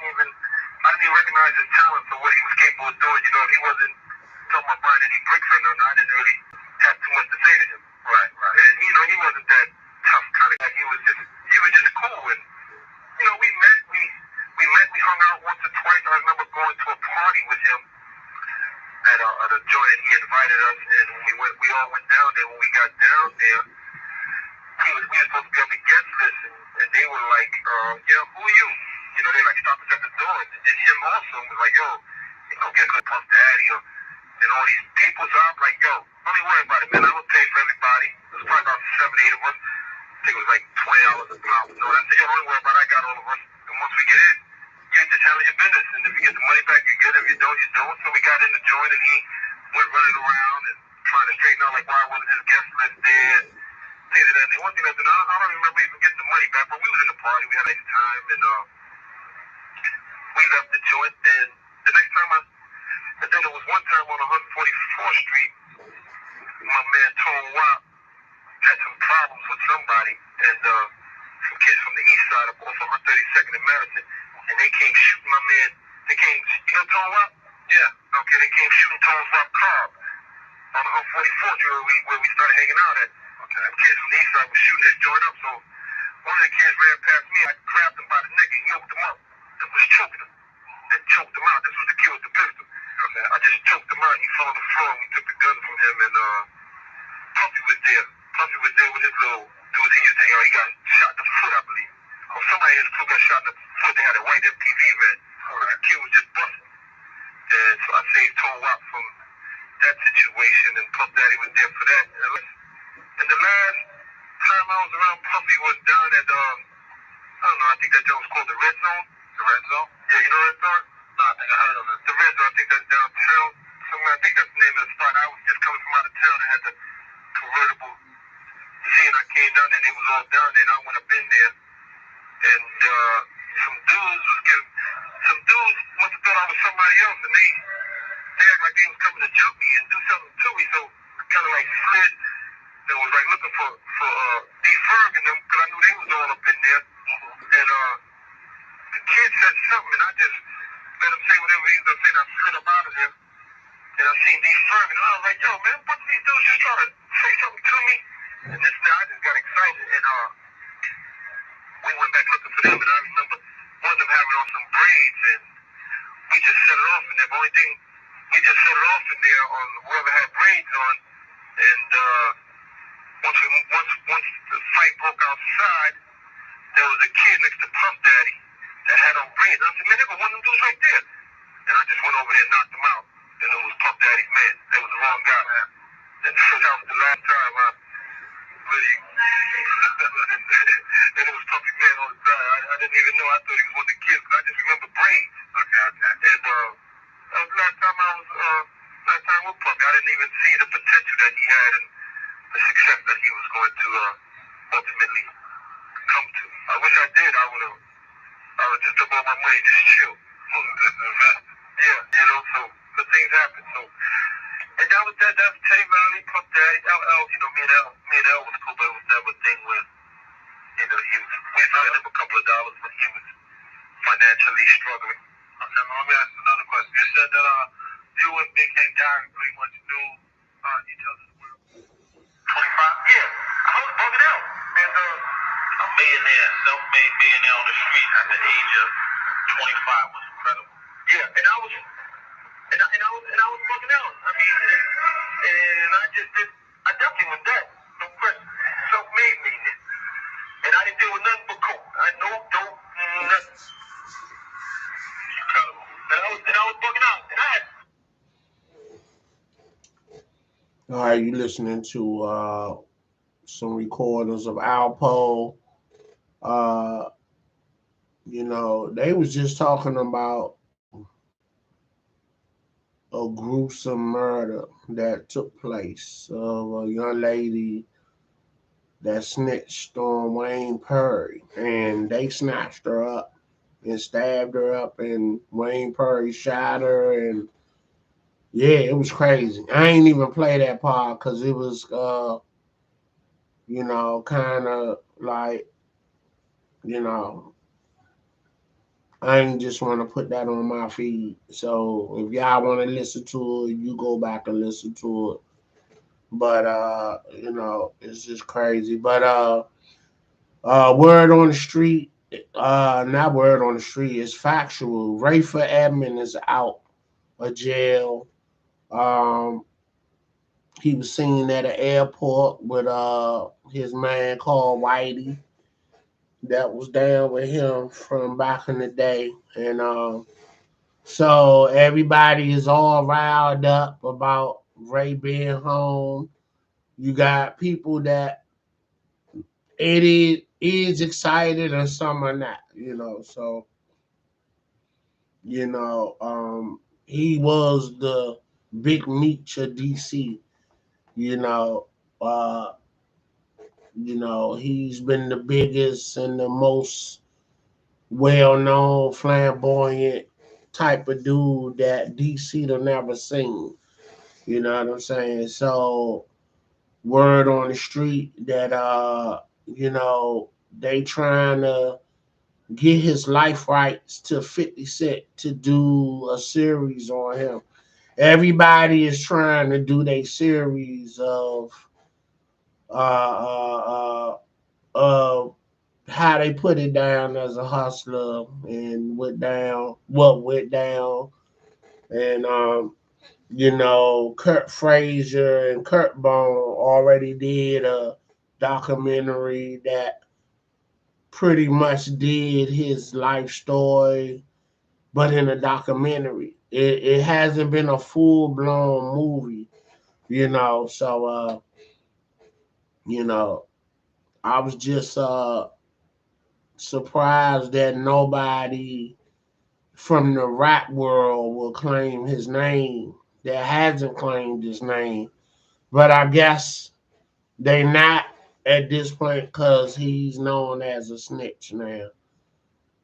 didn't even recognize his talent for what he was capable of doing. You know, if he wasn't talking about buying any bricks or nothing, I didn't really have too much to say to him. Right. And you know, he wasn't that tough kind of guy. He was just cool. And you know, we hung out once or twice. I remember going to a party with him at a joint, and he invited us. And when we all went down there. When we got down there, we were supposed to be on the guest list, and they were like, yeah, who are you? You know, they like stopped us at the door, and him also was like, yo, you don't get good Puff Daddy and all these people. So I'm like, yo, don't even worry about it, man. I would pay for everybody. It was probably about 7, 8 of us. I think it was like $20 a pop. So I said, yo, don't worry about it. I got all of us. And once we get in, you just handle your business. And if you get the money back, you get it. If you don't, you don't. So we got in the joint, and he went running around and trying to straighten out, like, why wasn't his guest list there? Things of that. And the one thing I said, I don't even remember even getting the money back, but we was in the party. We had extra time, and we left the joint. And the next time and then there was one time on 144th Street, my man Tone Wop had some problems with somebody, and some kids from the east side up off of 132nd and Madison, and they came shooting my man. They came, you know Tone Wop? Yeah. Okay, they came shooting Tone Wop car on 144th Street where we started hanging out at. Okay. The kids from the east side were shooting his joint up, so one of the kids ran past me. I grabbed him by the neck and yoked him up and was choking him. And choked him out. This was the kid with the pistol. Okay. I just choked him out. He fell on the floor, and we took the gun from him, and Puffy was there. Puffy was there with his little dude. He used to, he got shot in the foot, I believe. Or somebody in his crew got shot in the foot. They had a white MTV van. But the kid was just busting. And so I saved Tone Wop from that situation, and Puff Daddy was there for that. And the last time I was around Puffy was down at, I don't know, I think that joint was called the Red Zone. The Red Zone? Yeah, you know Red Zone? No, I think I heard of it. The Red Zone, I think that's downtown. Somewhere, I think that's the name of the spot. I was just coming from out of town and had the convertible Z, and I came down there, and it was all down there, and I went up in there, and some dudes must have thought I was somebody else, and they act like they was coming to jump me and do something to me, so I kind of like slid and was like looking for D. Ferg and them, because I knew they was all up in there, and the kid said something, and I just let him say whatever he was going to say, and I slid up out of there, and I seen D. Ferg, and I was like, yo, man, what these dudes just trying to say something to me? And this now I just got excited, and we went back looking for them, and I remember one of them having on some braids, and we just set it off in there. The only thing, we just set it off in there on whoever had braids on, and once the fight broke outside, there was a kid next to Puff Daddy that had on braids. I said, man, there was one of them dudes right there. And I just went over there and knocked him out, and it was Puff Daddy's man. That was the wrong guy, man. And so that was the last time I really, and it was Puffy Man all the time. I didn't even know. I thought he was one of the kids, but I just remember braids. Okay. And that was the last time with Puffy. I didn't even see the potential that he had and the success that he was going to ultimately come to. I wish I did. I would have just took all my money and just chill. Yeah, you know, so good things happen. So, and that was that. That's Teddy Riley, Puff Daddy, LL. You know, me and L was cool, but it was never a thing where, you know, we sent him a couple of dollars when he was financially struggling. Okay, well, let me ask another question. You said that you and Big K Diary pretty much knew each other's work. 25? Yeah, I was bugging out. And a millionaire, self-made millionaire on the street at the age of 25 was incredible. Yeah, and I was bugging out. I mean, and I definitely was that. No question. Self-made millionaire. And I didn't deal with nothing but coke. I know dope, nothing. Incredible. And I was bugging out. And I had. All right, you listening to some recordings of Alpo. You know, they was just talking about a gruesome murder that took place of a young lady that snitched on Wayne Perry, and they snatched her up and stabbed her up, and Wayne Perry shot her, and yeah, it was crazy. I ain't even play that part because it was, you know, kind of like, you know, I ain't just want to put that on my feed. So if y'all want to listen to it, you go back and listen to it. But it's just crazy. But word on the street, not word on the street, it's factual. Rayford Edmond is out of jail. Um, he was seen at an airport with his man called Whitey that was down with him from back in the day, and so everybody is all riled up about Ray being home. You got people that it is excited and some are not, So he was the big meech of DC. You know, uh, he's been the biggest and the most well-known, flamboyant type of dude that DC done never seen. You know what I'm saying? So word on the street that they trying to get his life rights to 50 Cent to do a series on him. Everybody is trying to do their series of how they put it down as a hustler and what went down, and Kurt Frazier and Kurt Bone already did a documentary that pretty much did his life story, but in a documentary. It hasn't been a full blown movie, So you know, I was just surprised that nobody from the rap world will claim his name that hasn't claimed his name. But I guess they not at this point because he's known as a snitch now.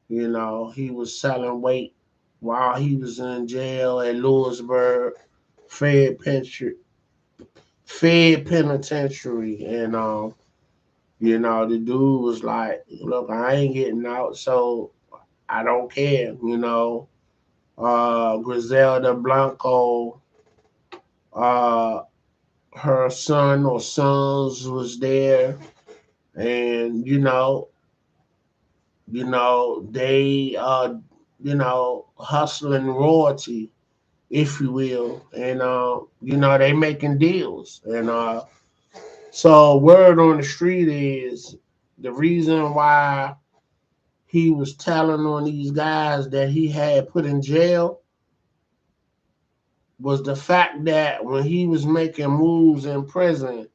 He was selling weight while he was in jail at Lewisburg Fed Penitentiary, Fed Penitentiary, and the dude was like, "Look, I ain't getting out, so I don't care." Griselda Blanco, uh, her son or sons was there, and they hustling royalty, if you will, and they making deals, and so word on the street is the reason why he was telling on these guys that he had put in jail was the fact that when he was making moves in prison,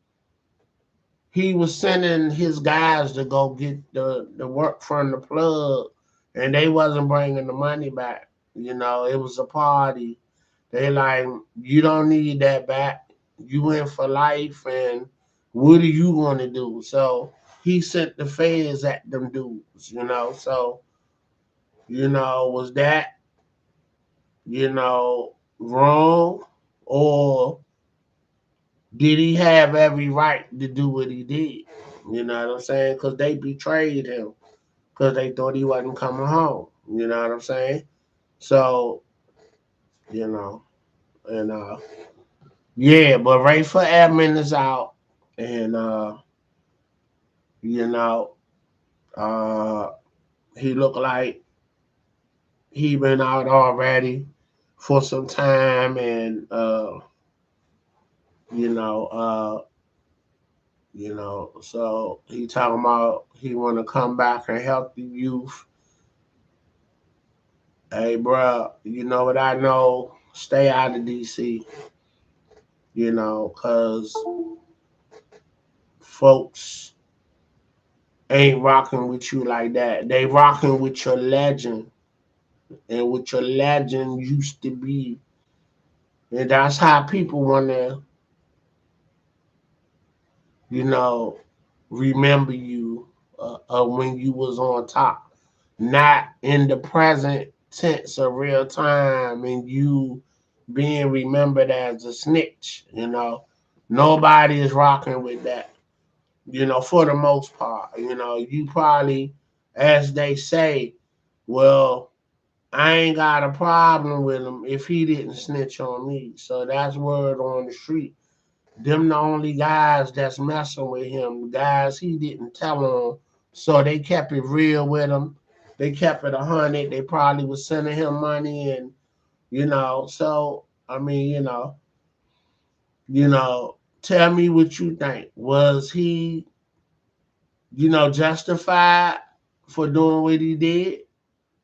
he was sending his guys to go get the work from the plug, and they wasn't bringing the money back. It was a party. They like, you don't need that back. You in for life, and what are you going to do? So he sent the feds at them dudes, So, was that, wrong? Or did he have every right to do what he did? You know what I'm saying? Because they betrayed him because they thought he wasn't coming home. You know what I'm saying? So, you know, and yeah, but Rayford Edmond is out, and you know, uh, he looked like he been out already for some time, and you know, uh, so he talking about he want to come back and help the youth. Hey, bro, you know what I know? Stay out of DC, cause folks ain't rocking with you like that. They rocking with your legend and what your legend used to be. And that's how people want to, you know, remember you when you was on top. Not in the present tense of real time and you being remembered as a snitch. Nobody is rocking with that, for the most part. You probably, as they say, well, I ain't got a problem with him if he didn't snitch on me. So that's word on the street. Them the only guys that's messing with him, the guys he didn't tell on. So they kept it real with him. They kept it 100. They probably was sending him money and so I mean, tell me what you think. Was he, justified for doing what he did?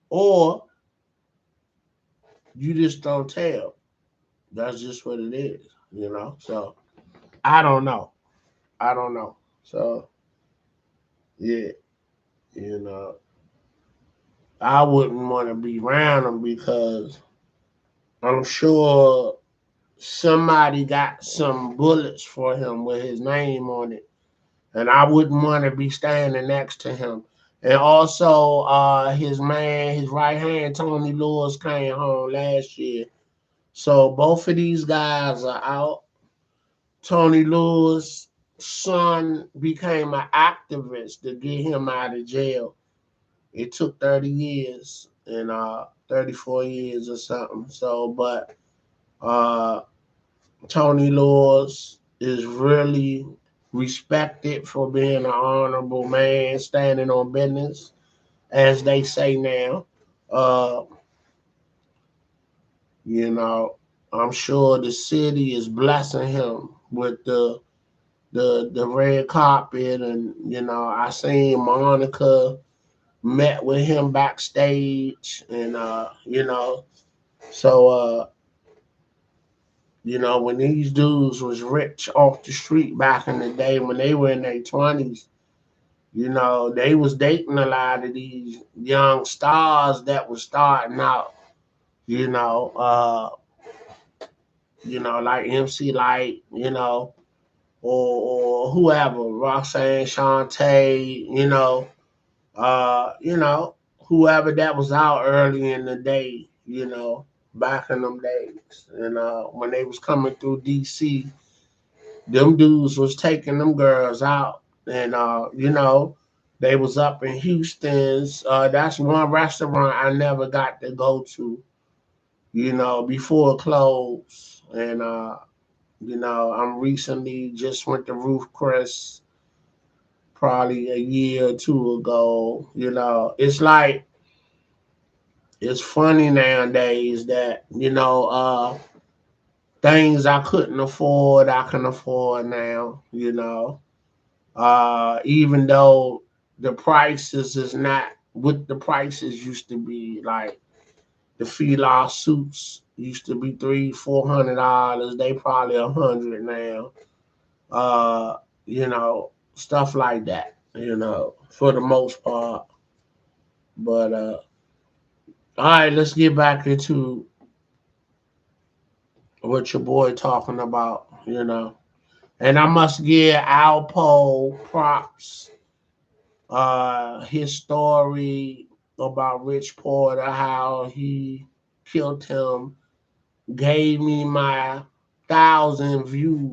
Or you just don't tell. That's just what it is. So I don't know. I don't know. So yeah, you know, I wouldn't want to be around him because I'm sure somebody got some bullets for him with his name on it, and I wouldn't want to be standing next to him. And also, his man, his right hand, Tony Lewis, came home last year. So both of these guys are out. Tony Lewis' son became an activist to get him out of jail. It took 30 years and 34 years or something. So, but uh, Tony Lewis is really respected for being an honorable man, standing on business, as they say now. Uh, you know, I'm sure the city is blessing him with the red carpet, and I seen Monica met with him backstage, and so when these dudes was rich off the street back in the day when they were in their 20s, they was dating a lot of these young stars that was starting out, you know, uh, like MC Light, or whoever, Roxanne Shante, whoever that was out early in the day, back in them days. And when they was coming through DC, them dudes was taking them girls out. And they was up in Houston's. That's one restaurant I never got to go to, before it closed. And I'm recently just went to Roof Chris probably a year or two ago. It's like it's funny nowadays that things I couldn't afford, I can afford now. Even though the prices is not what the prices used to be. Like the Fila suits used to be $300-400. They probably 100 now. Stuff like that. For the most part. But all right, let's get back into what your boy talking about. And I must give Alpo props. His story about Rich Porter, how he killed him, gave me my 1,000 views